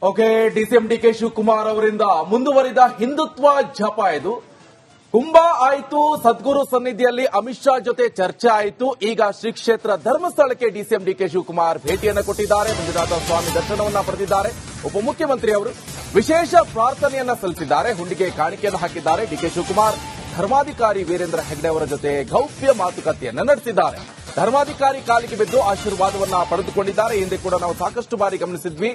Okay, DCM DK Shivakumar ಅವರಿಂದ ಮುಂದುವರಿದ ಹಿಂದುತ್ವ ಜಪ ಇದು. ಕುಂಭ ಆಯಿತು, ಸದ್ಗುರು ಸನ್ನಿಧಿಯಲ್ಲಿ ಅಮಿತ್ ಶಾ ಜೊತೆ ಚರ್ಚೆ ಆಯಿತು. ಈಗ ಶ್ರೀ ಕ್ಷೇತ್ರ ಧರ್ಮಸ್ಥಳಕ್ಕೆ ಡಿಸಿಎಂ ಡಿಕೆ ಶಿವಕುಮಾರ್ ಭೇಟಿಯನ್ನು ಕೊಟ್ಟಿದ್ದಾರೆ. ಮಂಜುನಾಥ ಸ್ವಾಮಿ ದರ್ಶನವನ್ನ ಪಡೆದಿದ್ದಾರೆ. ಉಪಮುಖ್ಯಮಂತ್ರಿ ಅವರು ವಿಶೇಷ ಪ್ರಾರ್ಥನೆಯನ್ನ ಸಲ್ಲಿಸಿದ್ದಾರೆ. ಹುಂಡಿಗೆ ಕಾಣಿಕೆಯನ್ನು ಹಾಕಿದ್ದಾರೆ. ಡಿಕೆ ಶಿವಕುಮಾರ್ ಧರ್ಮಾಧಿಕಾರಿ ವೀರೇಂದ್ರ ಹೆಗ್ಡೆ ಅವರ ಜೊತೆ ಗೌಪ್ಯ ಮಾತುಕತೆಯನ್ನ ನಡೆಸಿದ್ದಾರೆ. ಧರ್ಮಾಧಿಕಾರಿ ಕಾಲಿಗೆ ಬಿದ್ದು ಆಶೀರ್ವಾದವನ್ನ ಪಡೆದುಕೊಂಡಿದ್ದಾರೆ. ಹಿಂದೆ ಕೂಡ ನಾವು ಸಾಕಷ್ಟು ಬಾರಿ ಗಮನಿಸಿದ್ವಿ.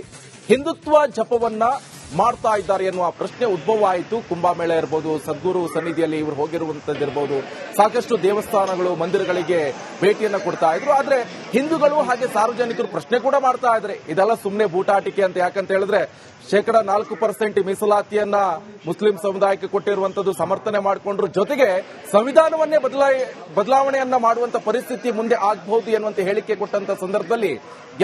ಹಿಂದುತ್ವ ಜಪವನ್ನ ಮಾಡ್ತಾ ಇದ್ದಾರೆ ಎನ್ನುವ ಪ್ರಶ್ನೆ ಉದ್ಭವ ಆಯಿತು. ಕುಂಭಮೇಳ ಇರಬಹುದು, ಸದ್ಗುರು ಸನ್ನಿಧಿಯಲ್ಲಿ ಇವರು ಹೋಗಿರುವಂತದ್ದಿರಬಹುದು, ಸಾಕಷ್ಟು ದೇವಸ್ಥಾನಗಳು, ಮಂದಿರಗಳಿಗೆ ಭೇಟಿಯನ್ನ ಕೊಡ್ತಾ ಇದ್ರು. ಆದ್ರೆ ಹಿಂದೂಗಳು ಹಾಗೆ ಸಾರ್ವಜನಿಕರು ಪ್ರಶ್ನೆ ಕೂಡ ಮಾಡ್ತಾ ಇದ್ದಾರೆ, ಇದೆಲ್ಲ ಸುಮ್ಮನೆ ಬೂಟಾಟಿಕೆ ಅಂತ. ಯಾಕಂತ ಹೇಳಿದ್ರೆ 4% ಮೀಸಲಾತಿಯನ್ನ ಮುಸ್ಲಿಂ ಸಮುದಾಯಕ್ಕೆ ಕೊಟ್ಟಿರುವಂತದ್ದು ಸಮರ್ಥನೆ ಮಾಡಿಕೊಂಡ್ರು. ಜೊತೆಗೆ ಸಂವಿಧಾನವನ್ನೇ ಬದಲಾವಣೆಯನ್ನ ಮಾಡುವಂತ ಪರಿಸ್ಥಿತಿ ಮುಂದೆ ಆಗಬಹುದು ಎನ್ನುವಂತ ಹೇಳಿಕೆ ಕೊಟ್ಟಂತ ಸಂದರ್ಭದಲ್ಲಿ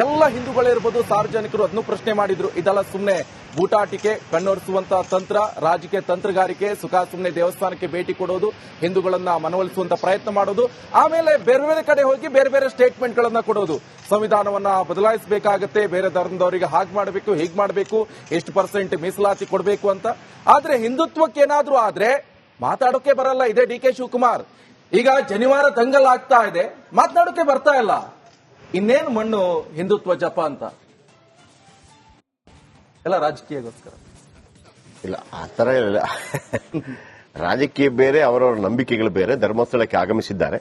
ಎಲ್ಲ ಹಿಂದೂಗಳಿರ್ಬೋದು, ಸಾರ್ವಜನಿಕರು ಅದನ್ನು ಪ್ರಶ್ನೆ ಮಾಡಿದ್ರು. ಇದೆಲ್ಲ ಸುಮ್ಮನೆ ಬೂಟಾಟಿಕೆ, ಕಣ್ಣೊರೆಸುವಂತ ತಂತ್ರ, ರಾಜಕೀಯ ತಂತ್ರಗಾರಿಕೆ, ಸುಮ್ಮನೆ ದೇವಸ್ಥಾನಕ್ಕೆ ಭೇಟಿ ಕೊಡೋದು, ಹಿಂದೂಗಳನ್ನ ಮನವೊಲಿಸುವಂತ ಪ್ರಯತ್ನ ಮಾಡೋದು, ಆಮೇಲೆ ಬೇರೆ ಬೇರೆ ಕಡೆ ಹೋಗಿ ಬೇರೆ ಬೇರೆ ಸ್ಟೇಟ್ಮೆಂಟ್ಗಳನ್ನ ಕೊಡೋದು. ಸಂವಿಧಾನವನ್ನ ಬದಲಾಯಿಸಬೇಕಾಗತ್ತೆ, ಬೇರೆ ಧರ್ಮದವರಿಗೆ ಹಾಗೆ ಮಾಡಬೇಕು, ಹೀಗೆ ಮಾಡಬೇಕು, ಎಷ್ಟು % ಮೀಸಲಾತಿ ಕೊಡಬೇಕು ಅಂತ. ಆದ್ರೆ ಹಿಂದುತ್ವಕ್ಕೆ ಏನಾದ್ರೂ ಆದ್ರೆ ಮಾತಾಡೋಕೆ ಬರಲ್ಲ. ಇದೇ ಡಿಕೆ ಶಿವಕುಮಾರ್. ಈಗ ಶನಿವಾರ ದಂಗಲ್ ಆಗ್ತಾ ಇದೆ, ಮಾತನಾಡೋಕೆ ಬರ್ತಾ ಇಲ್ಲ. ಇನ್ನೇನು ಮಣ್ಣು ಹಿಂದುತ್ವ ಜಪ ಅಂತ ಎಲ್ಲ ರಾಜಕೀಯಗೋಸ್ಕರ ಇಲ್ಲ, ಆ ತರ ಇಲ್ಲ. ರಾಜಕೀಯ ಬೇರೆ, ಅವರವರ ನಂಬಿಕೆಗಳು ಬೇರೆ. ಧರ್ಮಸ್ಥಳಕ್ಕೆ ಆಗಮಿಸಿದ್ದಾರೆ.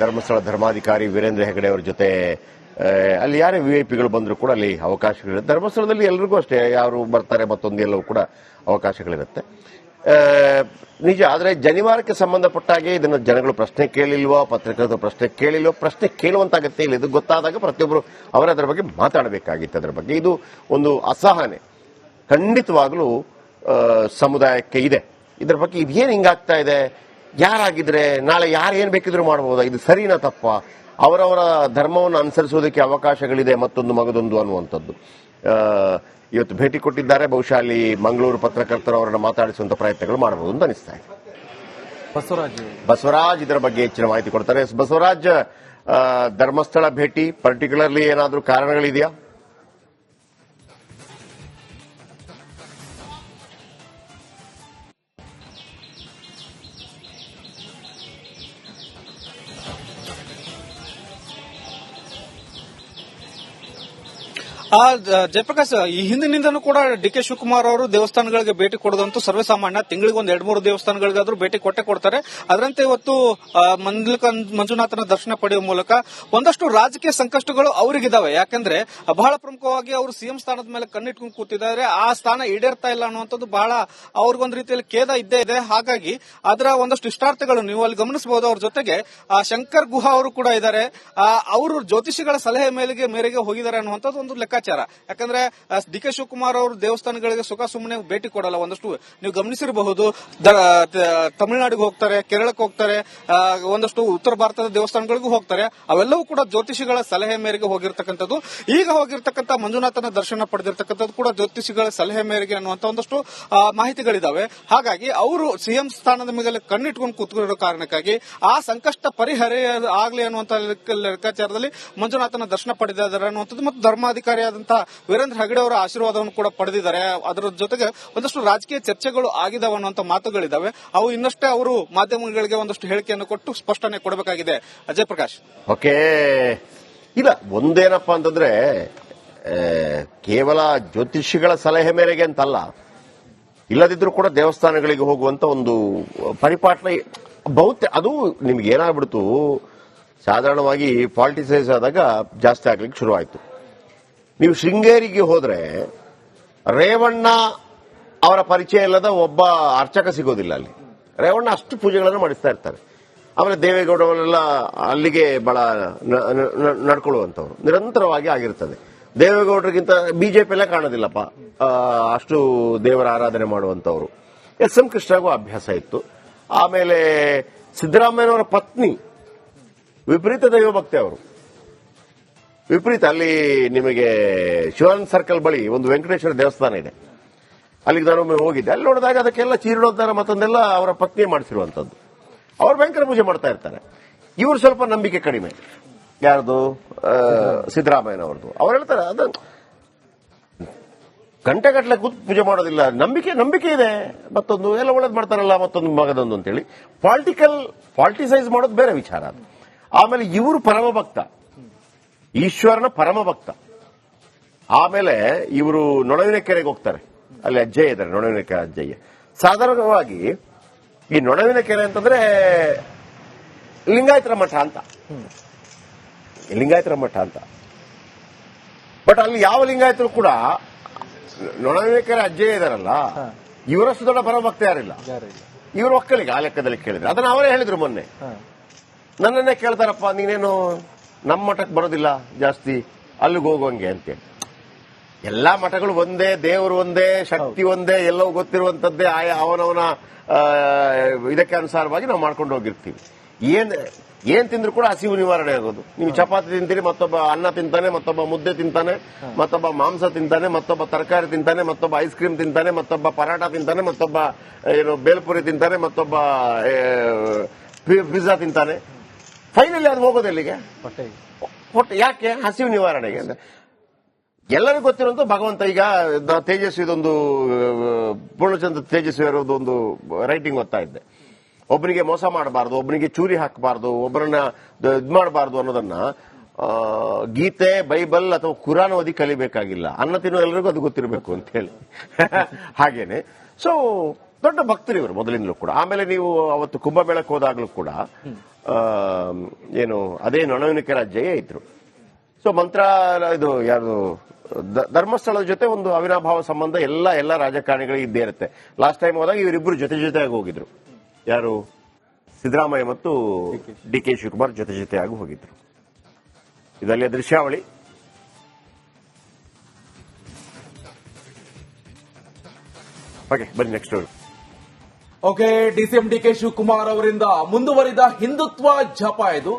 ಧರ್ಮಸ್ಥಳ ಧರ್ಮಾಧಿಕಾರಿ ವೀರೇಂದ್ರ ಹೆಗಡೆ ಅವರ ಜೊತೆ ಅಲ್ಲಿ ಯಾರೇ ವಿಐಪಿಗಳು ಬಂದರೂ ಕೂಡ ಅಲ್ಲಿ ಅವಕಾಶಗಳಿರುತ್ತೆ. ಧರ್ಮಸ್ಥಳದಲ್ಲಿ ಎಲ್ಲರಿಗೂ ಅಷ್ಟೇ, ಯಾರು ಬರ್ತಾರೆ ಮತ್ತೊಂದು ಎಲ್ಲವೂ ಕೂಡ ಅವಕಾಶಗಳಿರುತ್ತೆ. ನಿಜ. ಆದರೆ ಜನಿವಾರಕ್ಕೆ ಸಂಬಂಧಪಟ್ಟ ಹಾಗೆ ಇದನ್ನು ಜನಗಳು ಪ್ರಶ್ನೆ ಕೇಳಿಲ್ವೋ, ಪತ್ರಕರ್ತರು ಪ್ರಶ್ನೆ ಕೇಳಿಲ್ವೋ, ಪ್ರಶ್ನೆ ಕೇಳುವಂತಾಗತ್ತೆ ಇಲ್ಲ. ಇದು ಗೊತ್ತಾದಾಗ ಪ್ರತಿಯೊಬ್ಬರು ಅವರದರ ಬಗ್ಗೆ ಮಾತಾಡಬೇಕಾಗಿತ್ತು. ಅದರ ಬಗ್ಗೆ ಇದು ಒಂದು ಅಸಹನೆ ಖಂಡಿತವಾಗ್ಲೂ ಸಮುದಾಯಕ್ಕೆ ಇದೆ. ಇದರ ಬಗ್ಗೆ ಇದೇನು ಹಿಂಗಾಗ್ತಾ ಇದೆ, ಯಾರಾಗಿದ್ರೆ ನಾಳೆ ಯಾರು ಏನ್ ಬೇಕಿದ್ರು ಮಾಡಬಹುದಾ, ಇದು ಸರಿನಾ ತಪ್ಪ, ಅವರವರ ಧರ್ಮವನ್ನು ಅನುಸರಿಸುವುದಕ್ಕೆ ಅವಕಾಶಗಳಿದೆ ಮತ್ತೊಂದು ಮಗದೊಂದು ಅನ್ನುವಂಥದ್ದು. ಇವತ್ತು ಭೇಟಿ ಕೊಟ್ಟಿದ್ದಾರೆ. ಬಹುಶಃ ಅಲ್ಲಿ ಮಂಗಳೂರು ಪತ್ರಕರ್ತರು ಅವರನ್ನು ಮಾತಾಡಿಸುವಂತ ಪ್ರಯತ್ನಗಳು ಮಾಡಬಹುದು ಅಂತ ಅನಿಸ್ತಾ ಇದೆ. ಬಸವರಾಜ್ ಇದರ ಬಗ್ಗೆ ಹೆಚ್ಚಿನ ಮಾಹಿತಿ ಕೊಡ್ತಾರೆ. ಬಸವರಾಜ್, ಧರ್ಮಸ್ಥಳ ಭೇಟಿ ಪರ್ಟಿಕ್ಯುಲರ್ಲಿ ಏನಾದರೂ ಕಾರಣಗಳಿದೆಯಾ? ಜಯಪ್ರಕಾಶ್, ಈ ಹಿಂದಿನಿಂದನೂ ಕೂಡ ಡಿಕೆ ಶಿವಕುಮಾರ್ ಅವರು ದೇವಸ್ಥಾನಗಳಿಗೆ ಭೇಟಿ ಕೊಡೋದಂತೂ ಸರ್ವೇಸಾಮಾನ್ಯ. ತಿಂಗಳಿಗೆ ಒಂದು 2-3 ದೇವಸ್ಥಾನಗಳಿಗಾದ್ರೂ ಭೇಟಿ ಕೊಡ್ತಾರೆ. ಅದರಂತೆ ಇವತ್ತು ಮಂಜುನಾಥನ ದರ್ಶನ ಪಡೆಯುವ ಮೂಲಕ ಒಂದಷ್ಟು ರಾಜಕೀಯ ಸಂಕಷ್ಟಗಳು ಅವರಿಗಿದ್ದಾವೆ. ಯಾಕಂದ್ರೆ ಬಹಳ ಪ್ರಮುಖವಾಗಿ ಅವರು ಸಿಎಂ ಸ್ಥಾನದ ಮೇಲೆ ಕಣ್ಣಿಟ್ಕೊಂಡು ಕೂತಿದ್ದಾರೆ. ಆ ಸ್ಥಾನ ಈಡೇರ್ತಾ ಇಲ್ಲ ಅನ್ನುವಂಥದ್ದು ಬಹಳ ಅವ್ರಿಗೊಂದು ರೀತಿಯಲ್ಲಿ ಖೇದ ಇದ್ದೇ ಇದೆ. ಹಾಗಾಗಿ ಅದರ ಒಂದಷ್ಟು ಇಷ್ಟಾರ್ಥಗಳು ನೀವು ಅಲ್ಲಿ ಗಮನಿಸಬಹುದು. ಅವ್ರ ಜೊತೆಗೆ ಶಂಕರ್ ಗುಹಾ ಅವರು ಕೂಡ ಇದ್ದಾರೆ. ಅವರು ಜ್ಯೋತಿಷಿಗಳ ಸಲಹೆ ಮೇರೆಗೆ ಹೋಗಿದ್ದಾರೆ ಅನ್ನುವಂಥದ್ದು ಒಂದು ಲೆಕ್ಕಾಚಾರ. ಯಾಕಂದ್ರೆ ಡಿಕೆ ಶಿವಕುಮಾರ್ ಅವರು ದೇವಸ್ಥಾನಗಳಿಗೆ ಸುಮ್ಮನೆ ಭೇಟಿ ಕೊಡಲ್ಲ. ಒಂದಷ್ಟು ನೀವು ಗಮನಿಸಿರಬಹುದು, ತಮಿಳುನಾಡಿಗೆ ಹೋಗ್ತಾರೆ, ಕೇರಳಕ್ಕೆ ಹೋಗ್ತಾರೆ, ಒಂದಷ್ಟು ಉತ್ತರ ಭಾರತದ ದೇವಸ್ಥಾನಗಳಿಗೂ ಹೋಗ್ತಾರೆ. ಅವೆಲ್ಲವೂ ಕೂಡ ಜ್ಯೋತಿಷಿಗಳ ಸಲಹೆ ಮೇರೆಗೆ ಹೋಗಿರ್ತಕ್ಕಂಥದ್ದು. ಈಗ ಹೋಗಿರ್ತಕ್ಕಂಥ ಮಂಜುನಾಥನ ದರ್ಶನ ಪಡೆದಿರ್ತಕ್ಕಂಥದ್ದು ಕೂಡ ಜ್ಯೋತಿಷಿಗಳ ಸಲಹೆ ಮೇರೆಗೆ ಅನ್ನುವಂಥ ಒಂದಷ್ಟು ಮಾಹಿತಿಗಳಿದಾವೆ. ಹಾಗಾಗಿ ಅವರು ಸಿಎಂ ಸ್ಥಾನದ ಮೇಲೆ ಕಣ್ಣಿಟ್ಕೊಂಡು ಕೂತ್ಕೊಂಡಿರೋ ಕಾರಣಕ್ಕಾಗಿ ಆ ಸಂಕಷ್ಟ ಪರಿಹಾರ ಆಗಲಿ ಅನ್ನುವಂಥ ಲೆಕ್ಕಾಚಾರದಲ್ಲಿ ಮಂಜುನಾಥನ ದರ್ಶನ ಪಡೆದಿದ್ದಾರೆ ಅನ್ನುವಂಥದ್ದು ಮತ್ತು ಧರ್ಮಾಧಿಕಾರಿಯಾದಂತಹ ವೀರೇಂದ್ರ ಹೆಗಡೆ ಅವರ ಆಶೀರ್ವಾದವನ್ನು ಕೂಡ ಪಡೆದಿದ್ದಾರೆ. ಅದರ ಜೊತೆಗೆ ಒಂದಷ್ಟು ರಾಜಕೀಯ ಚರ್ಚೆಗಳು ಆಗಿದಾವೆ ಅನ್ನುವಂಥ ಮಾತುಗಳಿದ್ದಾವೆ. ಅವು ಇನ್ನಷ್ಟೇ ಅವರು ಮಾಧ್ಯಮಗಳಿಗೆ ಒಂದಷ್ಟು ಹೇಳಿಕೆಯನ್ನು ಕೊಟ್ಟು ಸ್ಪಷ್ಟನೆ ಕೊಡಬೇಕಾಗಿದೆ. ಅಜಯ್ ಪ್ರಕಾಶ್. ಓಕೆ, ಇಲ್ಲ ಒಂದೇನಪ್ಪ ಅಂತಂದ್ರೆ ಕೇವಲ ಜ್ಯೋತಿಷಿಗಳ ಸಲಹೆ ಮೇರೆಗೆ ಅಂತಲ್ಲ, ಇಲ್ಲದಿದ್ರೂ ಕೂಡ ದೇವಸ್ಥಾನಗಳಿಗೆ ಹೋಗುವಂತ ಒಂದು ಪರಿಪಾಠ ಅದು ನಿಮ್ಗೆ ಏನಾಗ್ಬಿಡ್ತು, ಸಾಧಾರಣವಾಗಿ ಪಾಲಿಟಿಸೈಸ್ ಆದಾಗ ಜಾಸ್ತಿ ಆಗ್ಲಿಕ್ಕೆ ಶುರುವಾಯಿತು. ನೀವು ಶೃಂಗೇರಿಗೆ ಹೋದ್ರೆ ರೇವಣ್ಣ ಅವರ ಪರಿಚಯ ಇಲ್ಲದ ಒಬ್ಬ ಅರ್ಚಕ ಸಿಗೋದಿಲ್ಲ ಅಲ್ಲಿ. ರೇವಣ್ಣ ಅಷ್ಟು ಪೂಜೆಗಳನ್ನು ಮಾಡಿಸ್ತಾ ಇರ್ತಾರೆ. ಆಮೇಲೆ ದೇವೇಗೌಡವರೆಲ್ಲ ಅಲ್ಲಿಗೆ ಬಹಳ ನಡ್ಕೊಳ್ಳುವಂತವ್ರು ನಿರಂತರವಾಗಿ ಆಗಿರ್ತದೆ. ದೇವೇಗೌಡರಿಗಿಂತ ಬಿಜೆಪಿ ಎಲ್ಲ ಕಾಣೋದಿಲ್ಲಪ್ಪ, ಅಷ್ಟು ದೇವರ ಆರಾಧನೆ ಮಾಡುವಂತವ್ರು. ಎಸ್.ಎಂ. ಕೃಷ್ಣಗೂ ಅಭ್ಯಾಸ ಇತ್ತು. ಆಮೇಲೆ ಸಿದ್ದರಾಮಯ್ಯನವರ ಪತ್ನಿ ವಿಪರೀತ ದೈವಭಕ್ತಿ ಅವರು. ವಿಪರೀತ. ಅಲ್ಲಿ ನಿಮಗೆ ಶಿವಾನಂದ ಸರ್ಕಲ್ ಬಳಿ ಒಂದು ವೆಂಕಟೇಶ್ವರ ದೇವಸ್ಥಾನ ಇದೆ. ಅಲ್ಲಿಗೆ ನಾನು ಹೋಗಿದ್ದೆ. ಅಲ್ಲಿ ನೋಡಿದಾಗ ಅದಕ್ಕೆಲ್ಲ ಚೀರ್ಣೋದ್ಧಾರ ಮತ್ತೊಂದೆಲ್ಲ ಅವರ ಪತ್ನಿ ಮಾಡಿಸಿರುವಂತದ್ದು. ಅವ್ರು ಭಯಂಕರ ಪೂಜೆ ಮಾಡ್ತಾ ಇರ್ತಾರೆ. ಇವರು ಸ್ವಲ್ಪ ನಂಬಿಕೆ ಕಡಿಮೆ. ಯಾರ್ದು? ಸಿದ್ದರಾಮಯ್ಯನವ್ರದ್ದು. ಅವ್ರು ಹೇಳ್ತಾರೆ ಅದು ಗಂಟೆಗಟ್ಟಲೆ ಕೂತು ಪೂಜೆ ಮಾಡೋದಿಲ್ಲ. ನಂಬಿಕೆ ಇದೆ. ಮತ್ತೊಂದು ಎಲ್ಲ ಒಳ್ಳೇದು ಮಾಡ್ತಾರಲ್ಲ, ಮತ್ತೊಂದು ಮಗದೊಂದು ಅಂತೇಳಿ ಪಾಲಿಟಿಸೈಸ್ ಮಾಡೋದು ಬೇರೆ ವಿಚಾರ. ಆಮೇಲೆ ಇವರು ಪರಮಭಕ್ತ, ಈಶ್ವರನ ಪರಮಭಕ್ತ. ಆಮೇಲೆ ಇವರು ನೊಣವಿನ ಕೆರೆಗೆ ಹೋಗ್ತಾರೆ. ಅಲ್ಲಿ ಅಜ್ಜಯ್ಯ ಇದ್ದಾರೆ, ನೊಣವಿನ ಕೆರೆ ಅಜ್ಜಯ್ಯ. ಸಾಧಾರಣವಾಗಿ ಈ ನೊಣವಿನ ಕೆರೆ ಅಂತಂದ್ರೆ ಲಿಂಗಾಯತರ ಮಠ ಅಂತ, ಬಟ್ ಅಲ್ಲಿ ಯಾವ ಲಿಂಗಾಯತರು ಕೂಡ ನೊಣವಿನ ಕೆರೆ ಅಜ್ಜಯ್ಯ ಇದಾರಲ್ಲ, ಇವರಷ್ಟು ದೊಡ್ಡ ಪರಮಭಕ್ತ ಯಾರಿಲ್ಲ. ಇವರು ಒಕ್ಕಲಿಗ ಆ ಲೆಕ್ಕದಲ್ಲಿ ಕೇಳಿದ್ರೆ. ಅದನ್ನ ಅವರೇ ಹೇಳಿದ್ರು ಮೊನ್ನೆ. ನನ್ನನ್ನೇ ಕೇಳ್ತಾರಪ್ಪ, ನೀನೇನು ನಮ್ಮ ಮಠಕ್ಕೆ ಬರೋದಿಲ್ಲ ಜಾಸ್ತಿ, ಅಲ್ಲಿಗೆ ಹೋಗುವಂಗೆ ಅಂತೇಳಿ. ಎಲ್ಲಾ ಮಠಗಳು ಒಂದೇ, ದೇವರು ಒಂದೇ, ಶಕ್ತಿ ಒಂದೇ, ಎಲ್ಲವೂ ಗೊತ್ತಿರುವಂತದ್ದೇ. ಅವನವನ ಇದಕ್ಕೆ ಅನುಸಾರವಾಗಿ ನಾವು ಮಾಡ್ಕೊಂಡು ಹೋಗಿರ್ತೀವಿ. ಏನ್ ತಿಂದ್ರು ಕೂಡ ಹಸಿವು ನಿವಾರಣೆ ಆಗೋದು. ನೀವು ಚಪಾತಿ ತಿಂತೀರಿ, ಮತ್ತೊಬ್ಬ ಅನ್ನ ತಿಂತಾನೆ, ಮತ್ತೊಬ್ಬ ಮುದ್ದೆ ತಿಂತಾನೆ, ಮತ್ತೊಬ್ಬ ಮಾಂಸ ತಿಂತಾನೆ, ಮತ್ತೊಬ್ಬ ತರಕಾರಿ ತಿಂತಾನೆ, ಮತ್ತೊಬ್ಬ ಐಸ್ ಕ್ರೀಮ್ ತಿಂತಾನೆ, ಮತ್ತೊಬ್ಬ ಪರಾಟ ತಿಂತಾನೆ, ಮತ್ತೊಬ್ಬ ಬೇಲ್ಪುರಿ ತಿಂತಾನೆ, ಮತ್ತೊಬ್ಬ ಪಿಜ್ಜಾ ತಿಂತಾನೆ. ಫೈನಲಿ ಅದು ಹೋಗೋದು ಎಲ್ಲಿಗೆ? ಹೊಟ್ಟೆ. ಯಾಕೆ? ಹಸಿವು ನಿವಾರಣೆಗೆ. ಎಲ್ಲರಿಗೂ ಗೊತ್ತಿರುವಂತ ಭಗವಂತ. ಈಗ ತೇಜಸ್ವಿ, ಇದೊಂದು ಪೂರ್ಣಚಂದ್ರ ತೇಜಸ್ವಿ ಅವರದೊಂದು ರೈಟಿಂಗ್ ಓದ್ತಾ ಇದ್ದೆ. ಒಬ್ಬನಿಗೆ ಮೋಸ ಮಾಡಬಾರ್ದು, ಒಬ್ಬನಿಗೆ ಚೂರಿ ಹಾಕಬಾರ್ದು, ಒಬ್ಬರನ್ನ ಇದ್ ಮಾಡಬಾರ್ದು ಅನ್ನೋದನ್ನ ಗೀತೆ, ಬೈಬಲ್ ಅಥವಾ ಕುರಾನ್ ಓದಿ ಕಲಿಬೇಕಾಗಿಲ್ಲ. ಅನ್ನ ತಿನ್ನೋ ಎಲ್ಲರಿಗೂ ಅದು ಗೊತ್ತಿರಬೇಕು ಅಂತ ಹೇಳಿ. ಹಾಗೇನೆ ಸೊ ದೊಡ್ಡ ಭಕ್ತರು ಇವರು ಮೊದಲಿಂದಲೂ ಕೂಡ. ಆಮೇಲೆ ನೀವು ಅವತ್ತು ಕುಂಭಮೇಳಕ್ಕೆ ಹೋದಾಗ್ಲೂ ಕೂಡ ಏನು ಅದೇ ನೊಣವಿನ ಅಜ್ಜಯ್ಯ ಇದ್ರು. ಸೊ ಇದು ಯಾರು ಧರ್ಮಸ್ಥಳದ ಜೊತೆ ಒಂದು ಅವಿನಾಭಾವ ಸಂಬಂಧ ಎಲ್ಲ ರಾಜಕಾರಣಿಗಳಿಗೆ ಇದ್ದೇ ಇರುತ್ತೆ. ಲಾಸ್ಟ್ ಟೈಮ್ ಹೋದಾಗ ಇವರಿಬ್ಬರು ಜೊತೆಯಾಗಿ ಹೋಗಿದ್ರು. ಯಾರು? ಸಿದ್ದರಾಮಯ್ಯ ಮತ್ತು ಡಿ ಕೆ ಶಿವಕುಮಾರ್ ಜೊತೆಯಾಗಿ ಹೋಗಿದ್ರು. ಇದರಲ್ಲಿ ದೃಶ್ಯಾವಳಿ. ಓಕೆ, ಬನ್ನಿ next. Okay, DCM D K Shivakumar ಅವರಿಂದ ಮುಂದುವರಿದ ಹಿಂದುತ್ವ ಜಪ ಇದು.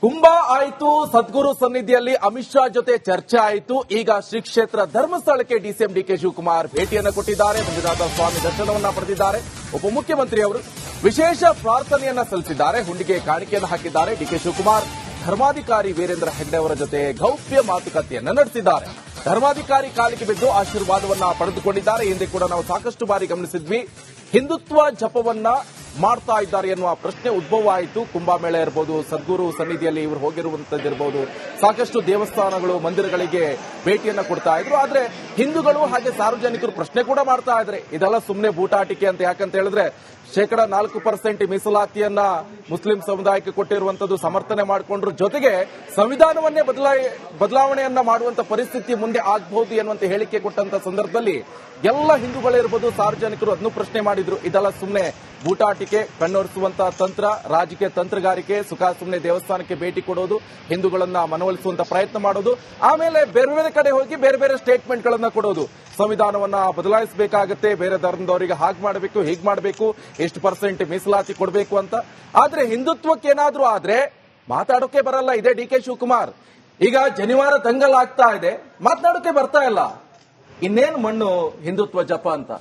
ಕುಂಭ ಆಯಿತು, ಸದ್ಗುರು ಸನ್ನಿಧಿಯಲ್ಲಿ ಅಮಿತ್ ಶಾ ಜೊತೆ ಚರ್ಚೆ ಆಯಿತು. ಈಗ ಶ್ರೀ ಕ್ಷೇತ್ರ ಧರ್ಮಸ್ಥಳಕ್ಕೆ ಡಿಸಿಎಂ ಡಿ ಕೆ ಶಿವಕುಮಾರ್ ಭೇಟಿಯನ್ನು ಕೊಟ್ಟಿದ್ದಾರೆ. ಮಂಜುನಾಥ ಸ್ವಾಮಿ ದರ್ಶನವನ್ನ ಪಡೆದಿದ್ದಾರೆ. ಉಪಮುಖ್ಯಮಂತ್ರಿ ಅವರು ವಿಶೇಷ ಪ್ರಾರ್ಥನೆಯನ್ನ ಸಲ್ಲಿಸಿದ್ದಾರೆ. ಹುಂಡಿಗೆ ಕಾಣಿಕೆಯನ್ನು ಹಾಕಿದ್ದಾರೆ. ಡಿ ಕೆ ಶಿವಕುಮಾರ್ ಧರ್ಮಾಧಿಕಾರಿ ವೀರೇಂದ್ರ ಹೆಗ್ಡೆ ಅವರ ಜೊತೆ ಗೌಪ್ಯ ಮಾತುಕತೆಯನ್ನ ನಡೆಸಿದ್ದಾರೆ. ಧರ್ಮಾಧಿಕಾರಿ ಕಾಲಿಗೆ ಬಿದ್ದು ಆಶೀರ್ವಾದವನ್ನ ಪಡೆದುಕೊಂಡಿದ್ದಾರೆ. ಹಿಂದೆ ಕೂಡ ನಾವು ಸಾಕಷ್ಟು ಬಾರಿ ಗಮನಿಸಿದ್ವಿ. ಹಿಂದುತ್ವ ಜಪವನ್ನ ಮಾಡ್ತಾ ಇದ್ದಾರೆ ಎನ್ನುವ ಪ್ರಶ್ನೆ ಉದ್ಭವ ಆಯಿತು. ಕುಂಭಮೇಳ ಇರಬಹುದು, ಸದ್ಗುರು ಸನ್ನಿಧಿಯಲ್ಲಿ ಇವರು ಹೋಗಿರುವಂತದ್ದಿರಬಹುದು, ಸಾಕಷ್ಟು ದೇವಸ್ಥಾನಗಳು, ಮಂದಿರಗಳಿಗೆ ಭೇಟಿಯನ್ನ ಕೊಡ್ತಾ ಇದ್ರು. ಆದ್ರೆ ಹಿಂದೂಗಳು ಹಾಗೆ ಸಾರ್ವಜನಿಕರು ಪ್ರಶ್ನೆ ಕೂಡ ಮಾಡ್ತಾ ಇದ್ರೆ ಇದೆಲ್ಲ ಸುಮ್ಮನೆ ಬೂಟಾಟಿಕೆ ಅಂತ. ಯಾಕಂತ ಹೇಳಿದ್ರೆ 4% ಮೀಸಲಾತಿಯನ್ನ ಮುಸ್ಲಿಂ ಸಮುದಾಯಕ್ಕೆ ಕೊಟ್ಟಿರುವಂತದ್ದು ಸಮರ್ಥನೆ ಮಾಡಿಕೊಂಡ್ರು. ಜೊತೆಗೆ ಸಂವಿಧಾನವನ್ನೇ ಬದಲಾವಣೆಯನ್ನ ಮಾಡುವಂತ ಪರಿಸ್ಥಿತಿ ಮುಂದೆ ಆಗಬಹುದು ಎನ್ನುವಂತ ಹೇಳಿಕೆ ಕೊಟ್ಟಂತ ಸಂದರ್ಭದಲ್ಲಿ ಎಲ್ಲ ಹಿಂದೂಗಳಿರ್ಬೋದು, ಸಾರ್ವಜನಿಕರು ಅದನ್ನು ಪ್ರಶ್ನೆ ಮಾಡಿದ್ರು. ಇದೆಲ್ಲ ಸುಮ್ಮನೆ ಬೂಟಾಟಿಕೆ, ಕಣ್ಣೊರೆಸುವಂತ ತಂತ್ರ, ರಾಜಕೀಯ ತಂತ್ರಗಾರಿಕೆ, ಸುಮ್ಮನೆ ದೇವಸ್ಥಾನಕ್ಕೆ ಭೇಟಿ ಕೊಡೋದು, ಹಿಂದೂಗಳನ್ನ ಮನವೊಲಿಸುವಂತ ಪ್ರಯತ್ನ ಮಾಡೋದು, ಆಮೇಲೆ ಬೇರೆ ಬೇರೆ ಕಡೆ ಹೋಗಿ ಬೇರೆ ಬೇರೆ ಸ್ಟೇಟ್ಮೆಂಟ್ ಗಳನ್ನ ಕೊಡೋದು. ಸಂವಿಧಾನವನ್ನ ಬದಲಾಯಿಸಬೇಕಾಗತ್ತೆ, ಬೇರೆ ಧರ್ಮದವರಿಗೆ ಹಾಗೆ ಮಾಡಬೇಕು, ಹೀಗೆ ಮಾಡಬೇಕು, ಎಷ್ಟು % ಮೀಸಲಾತಿ ಕೊಡಬೇಕು ಅಂತ. ಆದ್ರೆ ಹಿಂದುತ್ವಕ್ಕೆ ಏನಾದ್ರೂ ಆದ್ರೆ ಮಾತಾಡೋಕೆ ಬರಲ್ಲ. ಇದೇ ಡಿ ಕೆ ಶಿವಕುಮಾರ್. ಈಗ ಜನಿವಾರ ದಂಗಲ್ ಆಗ್ತಾ ಇದೆ, ಮಾತನಾಡೋಕೆ ಬರ್ತಾ ಇಲ್ಲ. ಇನ್ನೇನು ಮಣ್ಣು ಹಿಂದುತ್ವ ಜಪ ಅಂತ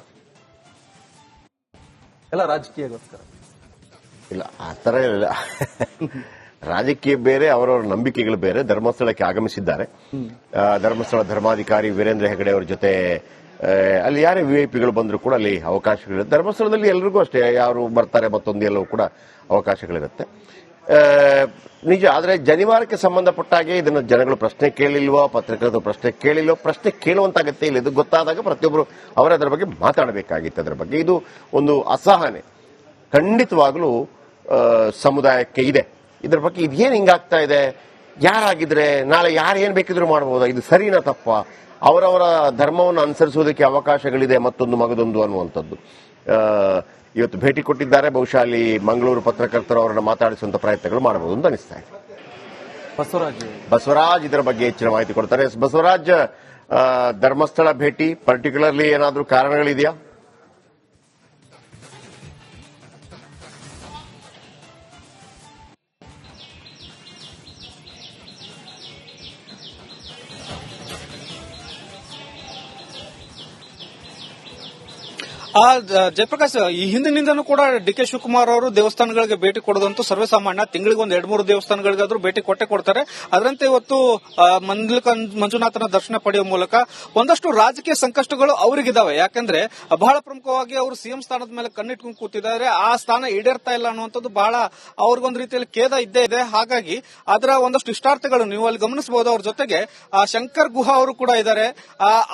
ಎಲ್ಲ ರಾಜಕೀಯಗೋಸ್ಕರ ಇಲ್ಲ, ಆ ತರ ಇಲ್ಲ. ರಾಜಕೀಯ ಬೇರೆ, ಅವರವರ ನಂಬಿಕೆಗಳು ಬೇರೆ. ಧರ್ಮಸ್ಥಳಕ್ಕೆ ಆಗಮಿಸಿದ್ದಾರೆ. ಧರ್ಮಸ್ಥಳ ಧರ್ಮಾಧಿಕಾರಿ ವೀರೇಂದ್ರ ಹೆಗಡೆ ಅವರ ಜೊತೆ ಅಲ್ಲಿ ಯಾರೇ ವಿಐಪಿಗಳು ಬಂದರೂ ಕೂಡ ಅಲ್ಲಿ ಅವಕಾಶಗಳಿರುತ್ತೆ. ಧರ್ಮಸ್ಥಳದಲ್ಲಿ ಎಲ್ಲರಿಗೂ ಅಷ್ಟೇ, ಯಾರು ಬರ್ತಾರೆ ಮತ್ತೊಂದು ಎಲ್ಲವೂ ಕೂಡ ಅವಕಾಶಗಳಿರುತ್ತೆ. ನಿಜ. ಆದರೆ ಜನಿವಾರಕ್ಕೆ ಸಂಬಂಧಪಟ್ಟಾಗೆ ಇದನ್ನು ಜನಗಳು ಪ್ರಶ್ನೆ ಕೇಳಿಲ್ವೋ, ಪತ್ರಕರ್ತರು ಪ್ರಶ್ನೆ ಕೇಳಿಲ್ವೋ, ಪ್ರಶ್ನೆ ಕೇಳುವಂತ ಅಗತ್ಯ ಇಲ್ಲ. ಇದು ಗೊತ್ತಾದಾಗ ಪ್ರತಿಯೊಬ್ಬರು ಅವರೇ ಅದರ ಬಗ್ಗೆ ಮಾತಾಡಬೇಕಾಗಿತ್ತು. ಅದರ ಬಗ್ಗೆ ಇದು ಒಂದು ಅಸಹನೆ ಖಂಡಿತವಾಗ್ಲೂ ಸಮುದಾಯಕ್ಕೆ ಇದೆ. ಇದರ ಬಗ್ಗೆ ಇದೇನು ಹಿಂಗಾಗ್ತಾ ಇದೆ, ಯಾರಾಗಿದ್ರೆ ನಾಳೆ ಯಾರು ಏನ್ ಬೇಕಿದ್ರು ಮಾಡಬಹುದಾ, ಇದು ಸರಿನಾ ತಪ್ಪ, ಅವರವರ ಧರ್ಮವನ್ನು ಅನುಸರಿಸುವುದಕ್ಕೆ ಅವಕಾಶಗಳಿದೆ, ಮತ್ತೊಂದು ಮಗದೊಂದು ಅನ್ನುವಂಥದ್ದು. ಇವತ್ತು ಭೇಟಿ ಕೊಟ್ಟಿದ್ದಾರೆ. ಬಹುಶಃ ಅಲ್ಲಿ ಮಂಗಳೂರು ಪತ್ರಕರ್ತರು ಅವರನ್ನು ಮಾತಾಡಿಸುವಂತ ಪ್ರಯತ್ನಗಳು ಮಾಡಬಹುದು ಅಂತ ಅನಿಸ್ತಾ ಇದೆ. ಬಸವರಾಜ್ ಇದರ ಬಗ್ಗೆ ಹೆಚ್ಚಿನ ಮಾಹಿತಿ ಕೊಡ್ತಾರೆ. ಬಸವರಾಜ್, ಧರ್ಮಸ್ಥಳ ಭೇಟಿ ಪರ್ಟಿಕ್ಯುಲರ್ಲಿ ಏನಾದರೂ ಕಾರಣಗಳಿದೆಯಾ? ಜಯಪ್ರಕಾಶ್, ಈ ಹಿಂದಿನಿಂದನೂ ಕೂಡ ಡಿ ಕೆ ಶಿವಕುಮಾರ್ ಅವರು ದೇವಸ್ಥಾನಗಳಿಗೆ ಭೇಟಿ ಕೊಡೋದಂತೂ ಸರ್ವೇಸಾಮಾನ್ಯ. ತಿಂಗಳಿಗೆ ಒಂದು 2-3 ದೇವಸ್ಥಾನಗಳಿಗಾದ್ರೂ ಭೇಟಿ ಕೊಡ್ತಾರೆ. ಅದರಂತೆ ಇವತ್ತು ಮಂಜುನಾಥನ ದರ್ಶನ ಪಡೆಯುವ ಮೂಲಕ ಒಂದಷ್ಟು ರಾಜಕೀಯ ಸಂಕಷ್ಟಗಳು ಅವರಿಗಿದಾವೆ. ಯಾಕಂದ್ರೆ ಬಹಳ ಪ್ರಮುಖವಾಗಿ ಅವರು ಸಿಎಂ ಸ್ಥಾನದ ಮೇಲೆ ಕಣ್ಣಿಟ್ಕೊಂಡು ಕೂತಿದ್ದಾರೆ. ಆ ಸ್ಥಾನ ಈಡೇರ್ತಾ ಇಲ್ಲ ಅನ್ನುವಂಥದ್ದು ಬಹಳ ಅವ್ರಿಗೊಂದು ರೀತಿಯಲ್ಲಿ ಖೇದ ಇದ್ದೇ ಇದೆ. ಹಾಗಾಗಿ ಅದರ ಒಂದಷ್ಟು ಇಷ್ಟಾರ್ಥಗಳು ನೀವು ಅಲ್ಲಿ ಗಮನಿಸಬಹುದು. ಅವ್ರ ಜೊತೆಗೆ ಶಂಕರ್ ಗುಹಾ ಅವರು ಕೂಡ ಇದ್ದಾರೆ.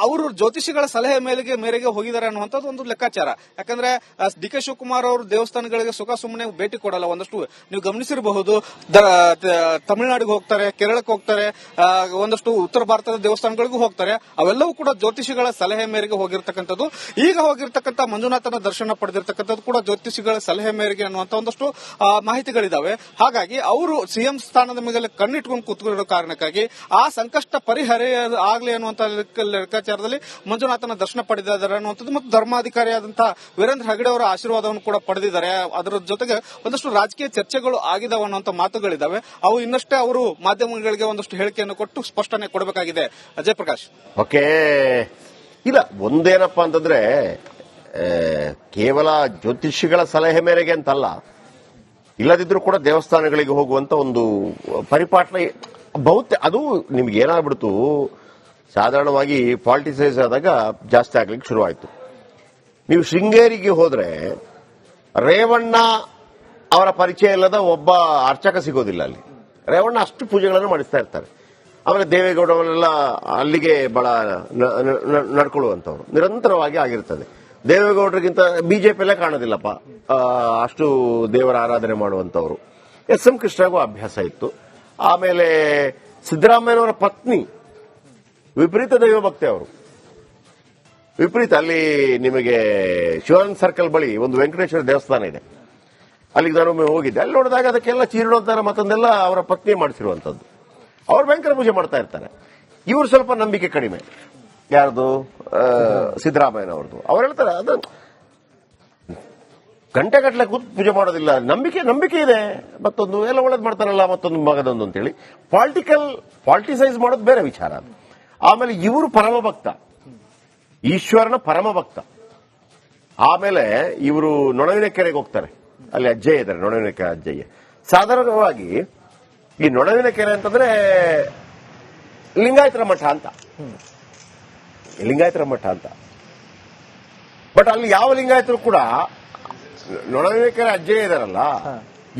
ಅವರು ಜ್ಯೋತಿಷಿಗಳ ಸಲಹೆ ಮೇರೆಗೆ ಹೋಗಿದ್ದಾರೆ ಅನ್ನುವಂಥದ್ದು ಒಂದು ಲೆಕ್ಕಾಚಾರ. ಯಾಕಂದ್ರೆ ಡಿ ಕೆ ಶಿವಕುಮಾರ್ ಅವರು ದೇವಸ್ಥಾನಗಳಿಗೆ ಸುಖ ಸುಮ್ಮನೆ ಭೇಟಿ ಕೊಡಲ್ಲ. ಒಂದಷ್ಟು ನೀವು ಗಮನಿಸಿರಬಹುದು, ತಮಿಳುನಾಡಿಗೆ ಹೋಗ್ತಾರೆ, ಕೇರಳಕ್ಕೆ ಹೋಗ್ತಾರೆ, ಒಂದಷ್ಟು ಉತ್ತರ ಭಾರತದ ದೇವಸ್ಥಾನಗಳಿಗೂ ಹೋಗ್ತಾರೆ. ಅವೆಲ್ಲವೂ ಕೂಡ ಜ್ಯೋತಿಷಿಗಳ ಸಲಹೆ ಮೇರೆಗೆ ಹೋಗಿರ್ತಕ್ಕಂಥದ್ದು. ಈಗ ಹೋಗಿರ್ತಕ್ಕಂಥ ಮಂಜುನಾಥನ ದರ್ಶನ ಪಡೆದಿರ್ತಕ್ಕಂಥದ್ದು ಕೂಡ ಜ್ಯೋತಿಷಿಗಳ ಸಲಹೆ ಮೇರೆಗೆ ಅನ್ನುವಂಥ ಒಂದಷ್ಟು ಮಾಹಿತಿಗಳಿದಾವೆ. ಹಾಗಾಗಿ ಅವರು ಸಿಎಂ ಸ್ಥಾನದ ಮೇಲೆ ಕಣ್ಣಿಟ್ಕೊಂಡು ಕೂತ್ಕೊಂಡಿರೋ ಕಾರಣಕ್ಕಾಗಿ ಆ ಸಂಕಷ್ಟ ಪರಿಹಾರ ಆಗಲಿ ಅನ್ನುವಂಥ ಲೆಕ್ಕಾಚಾರದಲ್ಲಿ ಮಂಜುನಾಥನ ದರ್ಶನ ಪಡೆದಿದ್ದಾರೆ ಅನ್ನುವಂಥದ್ದು ಮತ್ತು ಧರ್ಮಾಧಿಕಾರಿಯಾದಂತಹ ವೀರೇಂದ್ರ ಹೆಗಡೆ ಅವರ ಆಶೀರ್ವಾದವನ್ನು ಕೂಡ ಪಡೆದಿದ್ದಾರೆ. ಅದರ ಜೊತೆಗೆ ಒಂದಷ್ಟು ರಾಜಕೀಯ ಚರ್ಚೆಗಳು ಆಗಿದಾವೆ ಅನ್ನುವಂಥ ಮಾತುಗಳಿದ್ದಾವೆ. ಅವು ಇನ್ನಷ್ಟೇ ಅವರು ಮಾಧ್ಯಮಗಳಿಗೆ ಒಂದಷ್ಟು ಹೇಳಿಕೆಯನ್ನು ಕೊಟ್ಟು ಸ್ಪಷ್ಟನೆ ಕೊಡಬೇಕಾಗಿದೆ. ಅಜಯ್ ಪ್ರಕಾಶ್. ಓಕೆ, ಇಲ್ಲ ಒಂದೇನಪ್ಪಾ ಅಂತಂದ್ರೆ ಕೇವಲ ಜ್ಯೋತಿಷಿಗಳ ಸಲಹೆ ಮೇರೆಗೆ ಅಂತಲ್ಲ, ಇಲ್ಲದಿದ್ರೂ ಕೂಡ ದೇವಸ್ಥಾನಗಳಿಗೆ ಹೋಗುವಂತ ಒಂದು ಪರಿಪಾಠ ಅದು ನಿಮ್ಗೆ ಏನಾಗ್ಬಿಡ್ತು, ಸಾಧಾರಣವಾಗಿ ಪಾಲಿಟಿಸೈಸ್ ಆದಾಗ ಜಾಸ್ತಿ ಆಗ್ಲಿಕ್ಕೆ ಶುರುವಾಯಿತು. ನೀವು ಶೃಂಗೇರಿಗೆ ಹೋದ್ರೆ ರೇವಣ್ಣ ಅವರ ಪರಿಚಯ ಇಲ್ಲದ ಒಬ್ಬ ಅರ್ಚಕ ಸಿಗೋದಿಲ್ಲ ಅಲ್ಲಿ. ರೇವಣ್ಣ ಅಷ್ಟು ಪೂಜೆಗಳನ್ನು ಮಾಡಿಸ್ತಾ ಇರ್ತಾರೆ. ಆಮೇಲೆ ದೇವೇಗೌಡ ಅವರೆಲ್ಲ ಅಲ್ಲಿಗೆ ಬಹಳ ನಡ್ಕೊಳ್ಳುವಂತವ್ರು ನಿರಂತರವಾಗಿ ಆಗಿರ್ತದೆ. ದೇವೇಗೌಡರಿಗಿಂತ ಬಿಜೆಪಿಯಲ್ಲೇ ಕಾಣೋದಿಲ್ಲಪ್ಪ ಅಷ್ಟು ದೇವರ ಆರಾಧನೆ ಮಾಡುವಂತವ್ರು. ಎಸ್.ಎಂ. ಕೃಷ್ಣಗೂ ಅಭ್ಯಾಸ ಇತ್ತು. ಆಮೇಲೆ ಸಿದ್ದರಾಮಯ್ಯನವರ ಪತ್ನಿ ವಿಪರೀತ ದೈವಭಕ್ತಿ ಅವರು. ವಿಪರೀತ. ಅಲ್ಲಿ ನಿಮಗೆ ಶಿವಾನಂದ ಸರ್ಕಲ್ ಬಳಿ ಒಂದು ವೆಂಕಟೇಶ್ವರ ದೇವಸ್ಥಾನ ಇದೆ. ಅಲ್ಲಿಗೆ ನಾನು ಹೋಗಿದ್ದೆ. ಅಲ್ಲಿ ನೋಡಿದಾಗ ಅದಕ್ಕೆಲ್ಲ ಚೀರಣೋದ್ಧಾರ ಮತ್ತೊಂದೆಲ್ಲ ಅವರ ಪತ್ನಿ ಮಾಡಿಸಿರುವಂತದ್ದು. ಅವ್ರು ಭಯಂಕರ ಪೂಜೆ ಮಾಡ್ತಾ ಇರ್ತಾರೆ. ಇವರು ಸ್ವಲ್ಪ ನಂಬಿಕೆ ಕಡಿಮೆ. ಯಾರ್ದು? ಸಿದ್ದರಾಮಯ್ಯನವ್ರದ್ದು. ಅವ್ರು ಹೇಳ್ತಾರೆ ಅದು ಗಂಟೆಗಟ್ಟಲೆ ಕೂತು ಪೂಜೆ ಮಾಡೋದಿಲ್ಲ, ನಂಬಿಕೆ ಇದೆ, ಮತ್ತೊಂದು ಎಲ್ಲ ಒಳ್ಳೇದು ಮಾಡ್ತಾರಲ್ಲ, ಮತ್ತೊಂದು ಮಗದೊಂದು ಅಂತೇಳಿ ಪಾಲಿಟಿಸೈಸ್ ಮಾಡೋದು ಬೇರೆ ವಿಚಾರ. ಆಮೇಲೆ ಇವರು ಪರಮಭಕ್ತ, ಈಶ್ವರನ ಪರಮಭಕ್ತ. ಆಮೇಲೆ ಇವರು ನೊಣವಿನ ಕೆರೆಗೆ ಹೋಗ್ತಾರೆ. ಅಲ್ಲಿ ಅಜ್ಜಯ್ಯ ಇದ್ದಾರೆ, ನೊಣವಿನ ಕೆರೆ ಅಜ್ಜಯ್ಯ. ಸಾಧಾರಣವಾಗಿ ಈ ನೊಣವಿನ ಕೆರೆ ಅಂತಂದ್ರೆ ಲಿಂಗಾಯತರ ಮಠ ಅಂತ. ಬಟ್ ಅಲ್ಲಿ ಯಾವ ಲಿಂಗಾಯತರು ಕೂಡ ನೊಣವಿನ ಕೆರೆ ಅಜ್ಜಯ್ಯ ಇದಾರಲ್ಲ,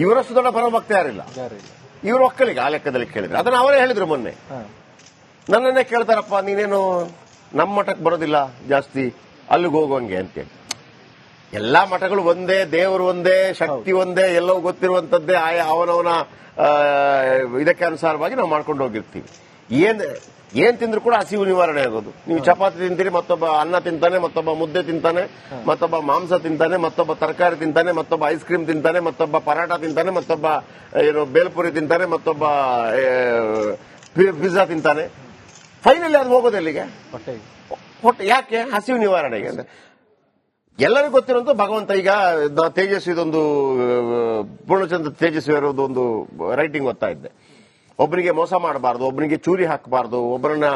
ಇವರಷ್ಟು ದೊಡ್ಡ ಪರಮಭಕ್ತ ಯಾರಿಲ್ಲ. ಇವರು ಒಕ್ಕಲಿಗ ಆ ಲೆಕ್ಕದಲ್ಲಿ ಕೇಳಿದ್ರೆ. ಅದನ್ನ ಅವರೇ ಹೇಳಿದ್ರು ಮೊನ್ನೆ. ನನ್ನನ್ನೇ ಕೇಳ್ತಾರಪ್ಪ, ನೀನೇನು ನಮ್ಮ ಮಠಕ್ಕೆ ಬರೋದಿಲ್ಲ ಜಾಸ್ತಿ, ಅಲ್ಲಿಗೆ ಹೋಗುವಂಗೆ ಅಂತೇಳಿ. ಎಲ್ಲಾ ಮಠಗಳು ಒಂದೇ, ದೇವರು ಒಂದೇ, ಶಕ್ತಿ ಒಂದೇ, ಎಲ್ಲವೂ ಗೊತ್ತಿರುವಂತದ್ದೇ. ಅವನವನ ಇದಕ್ಕೆ ಅನುಸಾರವಾಗಿ ನಾವು ಮಾಡ್ಕೊಂಡು ಹೋಗಿರ್ತೀವಿ. ಏನ್ ತಿಂದ್ರು ಕೂಡ ಹಸಿವು ನಿವಾರಣೆ ಆಗೋದು. ನೀವು ಚಪಾತಿ ತಿಂತೀರಿ, ಮತ್ತೊಬ್ಬ ಅನ್ನ ತಿಂತಾನೆ, ಮತ್ತೊಬ್ಬ ಮುದ್ದೆ ತಿಂತಾನೆ, ಮತ್ತೊಬ್ಬ ಮಾಂಸ ತಿಂತಾನೆ, ಮತ್ತೊಬ್ಬ ತರಕಾರಿ ತಿಂತಾನೆ, ಮತ್ತೊಬ್ಬ ಐಸ್ ಕ್ರೀಮ್ ತಿಂತಾನೆ, ಮತ್ತೊಬ್ಬ ಪರಾಟ ತಿಂತಾನೆ, ಮತ್ತೊಬ್ಬ ಬೇಲ್ಪುರಿ ತಿಂತಾನೆ, ಮತ್ತೊಬ್ಬ ಪಿಜ್ಜಾ ತಿಂತಾನೆ. ಫೈನಲಿ ಅದು ಹೋಗೋದು ಎಲ್ಲಿಗೆ? ಹೊಟ್ಟೆ. ಯಾಕೆ? ಹಸಿವು ನಿವಾರಣೆಗೆ. ಅಂದ್ರೆ ಎಲ್ಲರಿಗೂ ಗೊತ್ತಿರೋದು ಭಗವಂತ. ಈಗ ತೇಜಸ್ವಿ, ಇದೊಂದು ಪೂರ್ಣಚಂದ್ರ ತೇಜಸ್ವಿ ಅವರದ್ದು ಒಂದು ರೈಟಿಂಗ್ ಓದ್ತಾ ಇದ್ದೆ. ಒಬ್ಬನಿಗೆ ಮೋಸ ಮಾಡಬಾರ್ದು, ಒಬ್ಬನಿಗೆ ಚೂರಿ ಹಾಕಬಾರ್ದು, ಒಬ್ಬರನ್ನ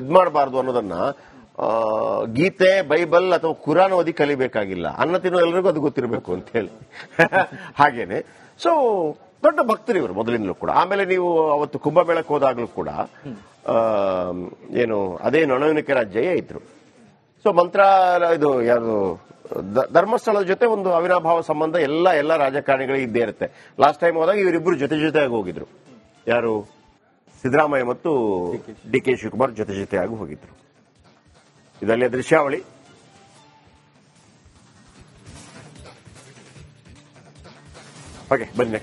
ಇದ್ ಮಾಡಬಾರ್ದು ಅನ್ನೋದನ್ನ ಗೀತೆ, ಬೈಬಲ್ ಅಥವಾ ಕುರಾನ್ ಓದಿ ಕಲಿಬೇಕಾಗಿಲ್ಲ. ಅನ್ನ ತಿನ್ನೋ ಎಲ್ಲರಿಗೂ ಅದು ಗೊತ್ತಿರಬೇಕು ಅಂತ ಹೇಳಿ. ಹಾಗೇನೆ. ಸೊ ದೊಡ್ಡ ಭಕ್ತರು ಇವರು ಮೊದಲಿಂದಲೂ ಕೂಡ. ಆಮೇಲೆ ನೀವು ಅವತ್ತು ಕುಂಭಮೇಳಕ್ಕೆ ಹೋದಾಗ್ಲೂ ಕೂಡ ಏನು ಅದೇ ನೊಣವಿನ ಕೆರೆ ಅಜ್ಜಯ್ಯ ಇದ್ರು. ಸೊ ಇದು ಯಾರು ಧರ್ಮಸ್ಥಳದ ಜೊತೆ ಒಂದು ಅವಿನಾಭಾವ ಸಂಬಂಧ ಎಲ್ಲ ರಾಜಕಾರಣಿಗಳಿಗೆ ಇದ್ದೇ ಇರುತ್ತೆ. ಲಾಸ್ಟ್ ಟೈಮ್ ಹೋದಾಗ ಇವರಿಬ್ಬರು ಜೊತೆಯಾಗಿ ಹೋಗಿದ್ರು. ಯಾರು? ಸಿದ್ದರಾಮಯ್ಯ ಮತ್ತು ಡಿ ಕೆ ಶಿವಕುಮಾರ್ ಜೊತೆಯಾಗಿ ಹೋಗಿದ್ರು. ಇದರಲ್ಲಿ ದೃಶ್ಯಾವಳಿ. ಓಕೆ, ಬನ್ನಿ ನೆಕ್ಸ್ಟ್.